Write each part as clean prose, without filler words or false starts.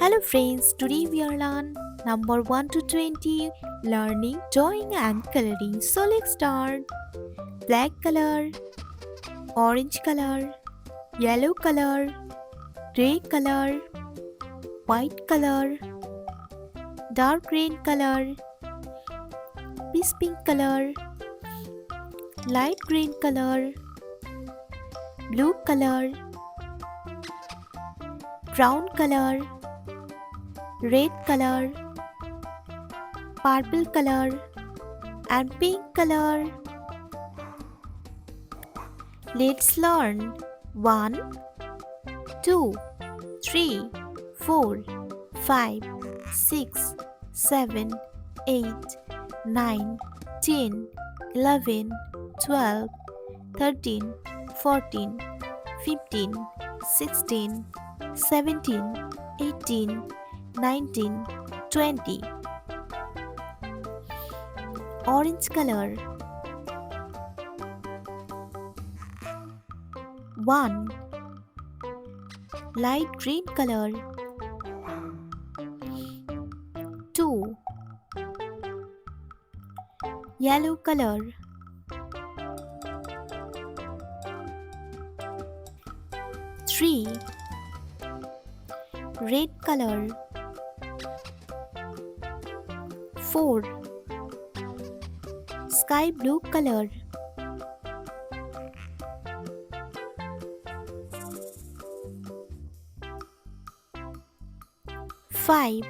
Hello friends, today we are learn number 1 to 20 learning drawing and coloring. So let's start. Black color, orange color, yellow color, gray color, white color, dark green color, peach pink color, light green color, blue color, brown color, red color, purple color, and pink color. Let's learn 1, 2, 3, 4, 5, 6, 7, 8, 9, 10, 11, 12, 13, 14, 15, 16, 17, 18, 19, 20. Orange color. 1. Light green color. 2. Yellow color. 3. Red color. 4. Sky blue color. 5.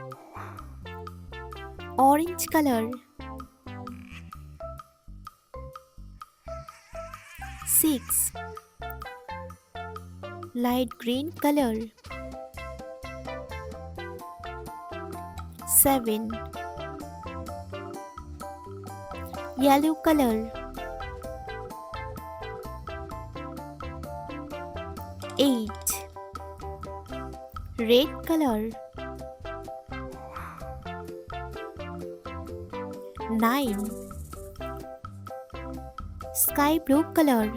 Orange color. 6. Light green color. 7. Yellow color. 8. Red color. 9. Sky blue color.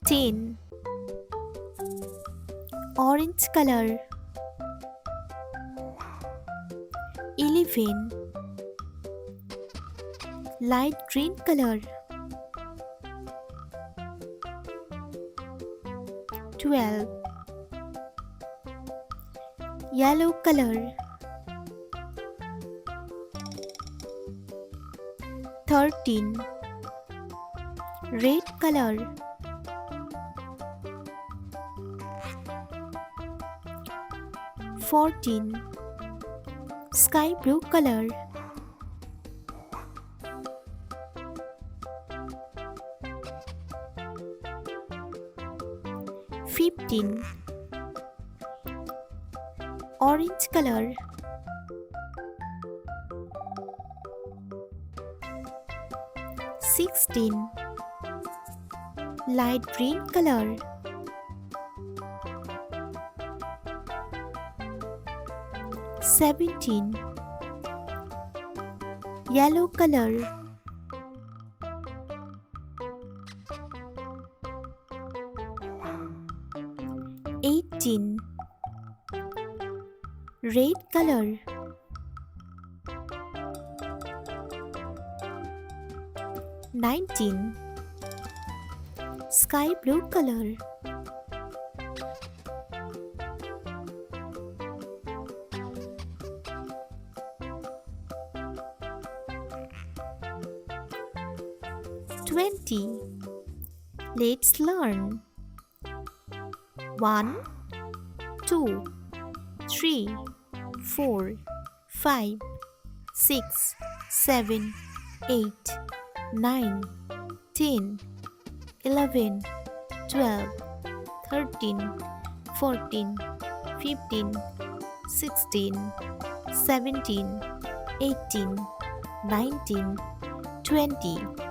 10. Orange color. 11. Light green color. 12. Yellow color. 13. Red color. 14. Sky blue color. 15. Orange color. 16. Light green color. 17. Yellow color. 18. Red color. 19. Sky blue color. 20. Let's learn. 1, 2, 3, 4, 5, 6, 7, 8, 9, 10, 11, 12, 13, 14, 15, 16, 17, 18, 19, 20.